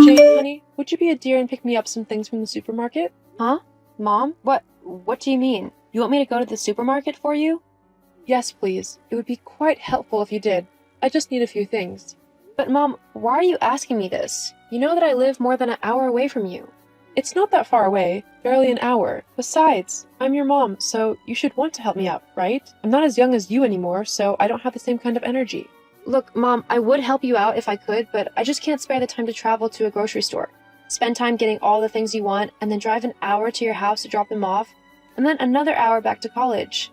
Jane, honey, would you be a dear and pick me up some things from the supermarket? Huh? Mom? What do you mean? You want me to go to the supermarket for you? Yes, please. It would be quite helpful if you did. I just need a few things. But Mom, why are you asking me this? You know that I live more than an hour away from you. It's not that far away, barely an hour. Besides, I'm your mom, so you should want to help me out, right? I'm not as young as you anymore, so I don't have the same kind of energy. Look, Mom, I would help you out if I could, but I just can't spare the time to travel to a grocery store. Spend time getting all the things you want, and then drive an hour to your house to drop them off, and then another hour back to college.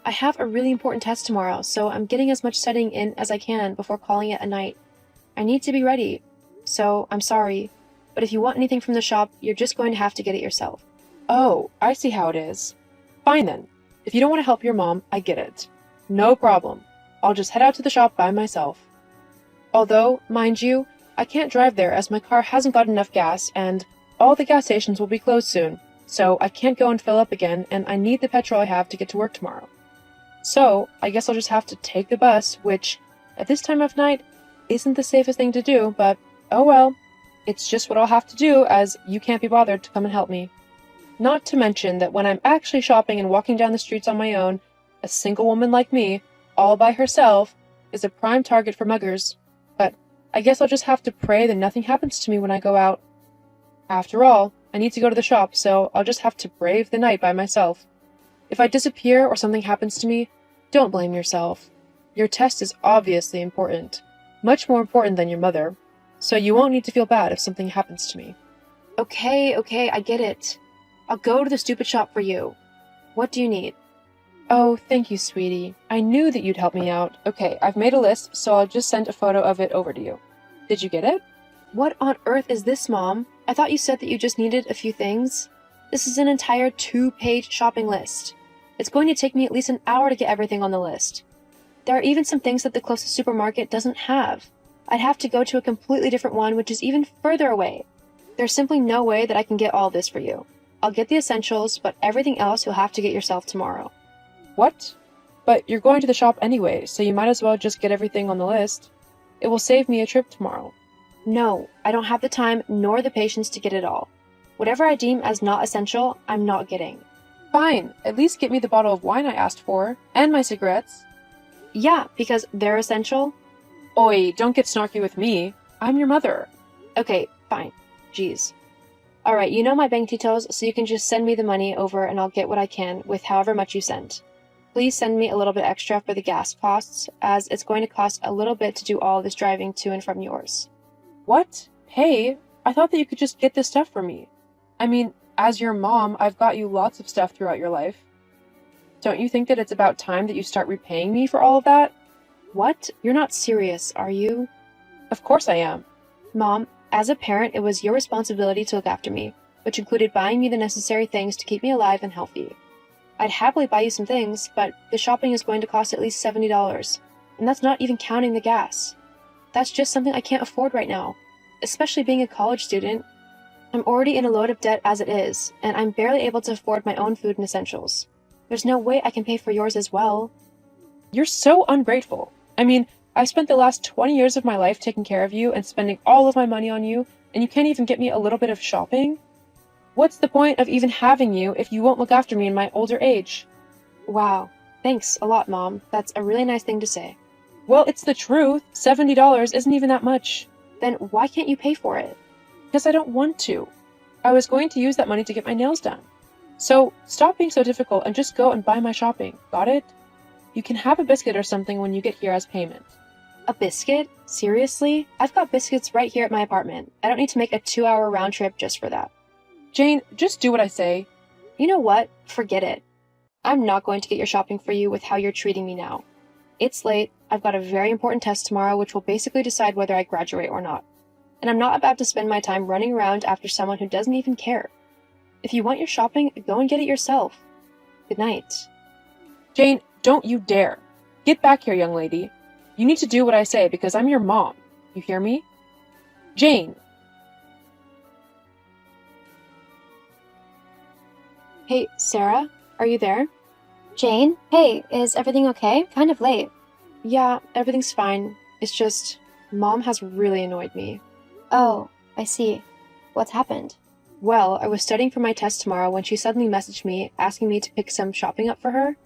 I have a really important test tomorrow, so I'm getting as much studying in as I can before calling it a night. I need to be ready, so I'm sorry, but if you want anything from the shop, you're just going to have to get it yourself. Oh, I see how it is. Fine then. If you don't want to help your mom, I get it. No problem. I'll just head out to the shop by myself. Although, mind you, I can't drive there as my car hasn't got enough gas and all the gas stations will be closed soon, so I can't go and fill up again and I need the petrol I have to get to work tomorrow. So, I guess I'll just have to take the bus, which, at this time of night, isn't the safest thing to do, but oh well. It's just what I'll have to do as you can't be bothered to come and help me. Not to mention that when I'm actually shopping and walking down the streets on my own, a single woman like me, all by herself, is a prime target for muggers. But I guess I'll just have to pray that nothing happens to me when I go out. After all, I need to go to the shop, so I'll just have to brave the night by myself. If I disappear or something happens to me, don't blame yourself. Your test is obviously important. Much more important than your mother. So you won't need to feel bad if something happens to me. Okay, I get it. I'll go to the stupid shop for you. What do you need? Oh, thank you, sweetie. I knew that you'd help me out. Okay, I've made a list, so I'll just send a photo of it over to you. Did you get it? What on earth is this, Mom? I thought you said that you just needed a few things. This is an entire 2-page shopping list. It's going to take me at least an hour to get everything on the list. There are even some things that the closest supermarket doesn't have. I'd have to go to a completely different one, which is even further away. There's simply no way that I can get all this for you. I'll get the essentials, but everything else you'll have to get yourself tomorrow. What? But you're going to the shop anyway, so you might as well just get everything on the list. It will save me a trip tomorrow. No, I don't have the time nor the patience to get it all. Whatever I deem as not essential, I'm not getting. Fine, at least get me the bottle of wine I asked for, and my cigarettes. Yeah, because they're essential. Oi, don't get snarky with me. I'm your mother. Okay, fine. Jeez. Alright, you know my bank details, so you can just send me the money over and I'll get what I can with however much you send. Please send me a little bit extra for the gas costs, as it's going to cost a little bit to do all this driving to and from yours. What? Hey, I thought that you could just get this stuff for me. I mean, as your mom, I've got you lots of stuff throughout your life. Don't you think that it's about time that you start repaying me for all of that? What? You're not serious, are you? Of course I am. Mom, as a parent, it was your responsibility to look after me, which included buying me the necessary things to keep me alive and healthy. I'd happily buy you some things, but the shopping is going to cost at least $70, and that's not even counting the gas. That's just something I can't afford right now, especially being a college student. I'm already in a load of debt as it is, and I'm barely able to afford my own food and essentials. There's no way I can pay for yours as well. You're so ungrateful. I mean, I've spent the last 20 years of my life taking care of you and spending all of my money on you, and you can't even get me a little bit of shopping? What's the point of even having you if you won't look after me in my older age? Wow. Thanks a lot, Mom. That's a really nice thing to say. Well, it's the truth. $70 isn't even that much. Then why can't you pay for it? Because I don't want to. I was going to use that money to get my nails done. So, stop being so difficult and just go and buy my shopping. Got it? You can have a biscuit or something when you get here as payment. A biscuit? Seriously? I've got biscuits right here at my apartment. I don't need to make a 2-hour round trip just for that. Jane, just do what I say. You know what? Forget it. I'm not going to get your shopping for you with how you're treating me now. It's late. I've got a very important test tomorrow which will basically decide whether I graduate or not. And I'm not about to spend my time running around after someone who doesn't even care. If you want your shopping, go and get it yourself. Good night. Jane, don't you dare. Get back here, young lady. You need to do what I say because I'm your mom. You hear me? Jane! Hey, Sarah, are you there? Jane? Hey, is everything okay? Kind of late. Yeah, everything's fine. It's just, Mom has really annoyed me. Oh, I see. What's happened? Well, I was studying for my test tomorrow when she suddenly messaged me asking me to pick some shopping up for her.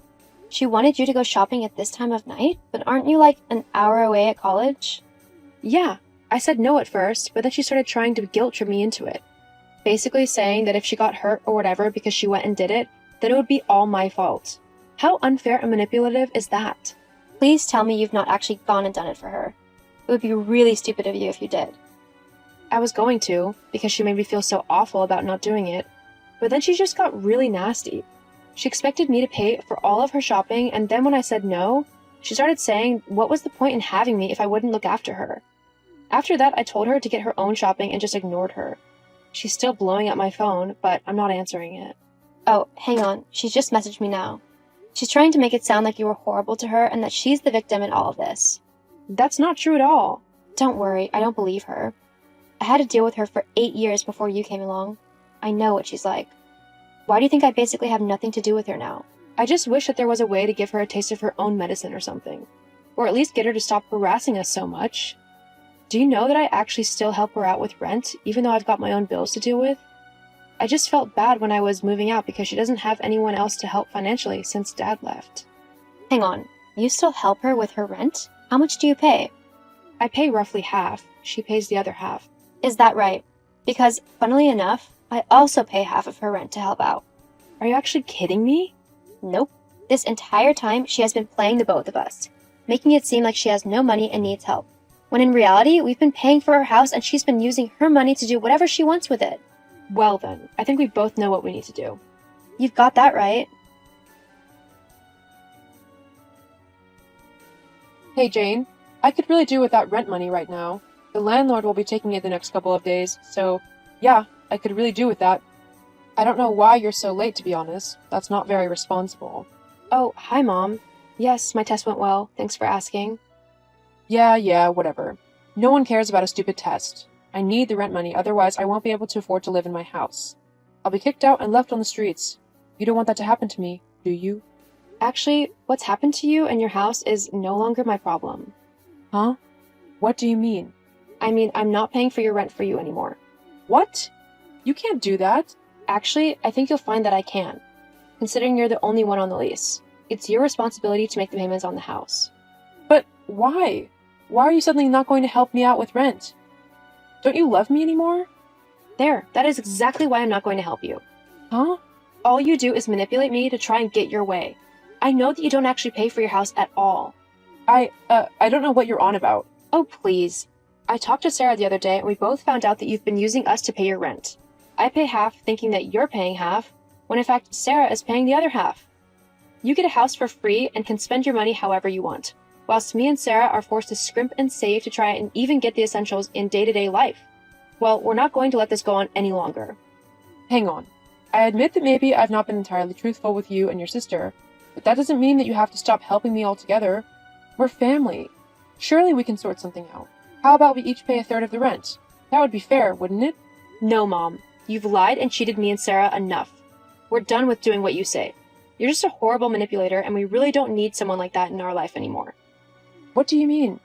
She wanted you to go shopping at this time of night? But aren't you like an hour away at college? Yeah, I said no at first, but then she started trying to guilt trip me into it. Basically saying that if she got hurt or whatever because she went and did it, then it would be all my fault. How unfair and manipulative is that? Please tell me you've not actually gone and done it for her. It would be really stupid of you if you did. I was going to, because she made me feel so awful about not doing it, but then she just got really nasty. She expected me to pay for all of her shopping, and then when I said no, she started saying what was the point in having me if I wouldn't look after her. After that, I told her to get her own shopping and just ignored her. She's still blowing up my phone, but I'm not answering it. Oh, hang on. She's just messaged me now. She's trying to make it sound like you were horrible to her and that she's the victim in all of this. That's not true at all. Don't worry, I don't believe her. I had to deal with her for 8 years before you came along. I know what she's like. Why do you think I basically have nothing to do with her now? I just wish that there was a way to give her a taste of her own medicine or something. Or at least get her to stop harassing us so much. Do you know that I actually still help her out with rent, even though I've got my own bills to deal with? I just felt bad when I was moving out because she doesn't have anyone else to help financially since Dad left. Hang on, you still help her with her rent? How much do you pay? I pay roughly half. She pays the other half. Is that right? Because, funnily enough, I also pay half of her rent to help out. Are you actually kidding me? Nope. This entire time, she has been playing the both of us, making it seem like she has no money and needs help. When in reality, we've been paying for her house and she's been using her money to do whatever she wants with it. Well then, I think we both know what we need to do. You've got that right. Hey Jane, I could really do with that rent money right now. The landlord will be taking it the next couple of days, so yeah, I could really do with that. I don't know why you're so late, to be honest. That's not very responsible. Oh, hi Mom. Yes, my test went well. Thanks for asking. Yeah, whatever. No one cares about a stupid test. I need the rent money, otherwise I won't be able to afford to live in my house. I'll be kicked out and left on the streets. You don't want that to happen to me, do you? Actually, what's happened to you and your house is no longer my problem. Huh? What do you mean? I mean, I'm not paying for your rent for you anymore. What? You can't do that. Actually, I think you'll find that I can, considering you're the only one on the lease. It's your responsibility to make the payments on the house. But why? Why are you suddenly not going to help me out with rent? Don't you love me anymore? There, that is exactly why I'm not going to help you. Huh? All you do is manipulate me to try and get your way. I know that you don't actually pay for your house at all. I don't know what you're on about. Oh, please. I talked to Sarah the other day and we both found out that you've been using us to pay your rent. I pay half thinking that you're paying half, when in fact Sarah is paying the other half. You get a house for free and can spend your money however you want, whilst me and Sarah are forced to scrimp and save to try and even get the essentials in day-to-day life. Well, we're not going to let this go on any longer. Hang on. I admit that maybe I've not been entirely truthful with you and your sister, but that doesn't mean that you have to stop helping me altogether. We're family. Surely we can sort something out. How about we each pay a third of the rent? That would be fair, wouldn't it? No, Mom. You've lied and cheated me and Sarah enough. We're done with doing what you say. You're just a horrible manipulator and we really don't need someone like that in our life anymore. What do you mean?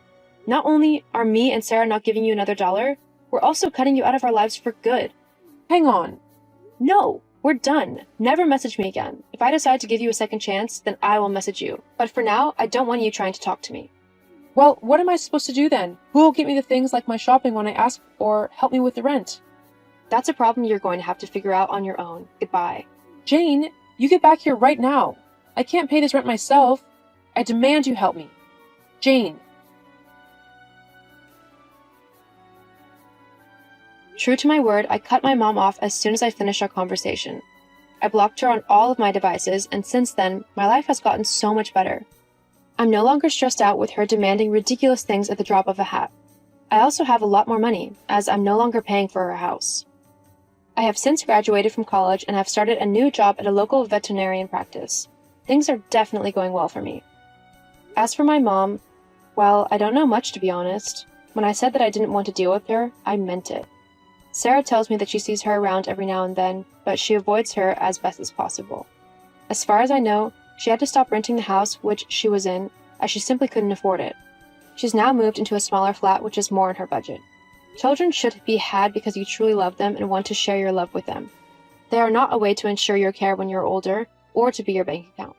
Not only are me and Sarah not giving you another dollar, we're also cutting you out of our lives for good. Hang on. No, we're done. Never message me again. If I decide to give you a second chance, then I will message you. But for now, I don't want you trying to talk to me. Well, what am I supposed to do then? Who will get me the things like my shopping when I ask or help me with the rent? That's a problem you're going to have to figure out on your own. Goodbye. Jane, you get back here right now. I can't pay this rent myself. I demand you help me. Jane. True to my word, I cut my mom off as soon as I finished our conversation. I blocked her on all of my devices, and since then, my life has gotten so much better. I'm no longer stressed out with her demanding ridiculous things at the drop of a hat. I also have a lot more money, as I'm no longer paying for her house. I have since graduated from college and have started a new job at a local veterinarian practice. Things are definitely going well for me. As for my mom, well, I don't know much to be honest. When I said that I didn't want to deal with her, I meant it. Sarah tells me that she sees her around every now and then, but she avoids her as best as possible. As far as I know, she had to stop renting the house which she was in, as she simply couldn't afford it. She's now moved into a smaller flat which is more in her budget. Children should be had because you truly love them and want to share your love with them. They are not a way to ensure your care when you're older or to be your bank account.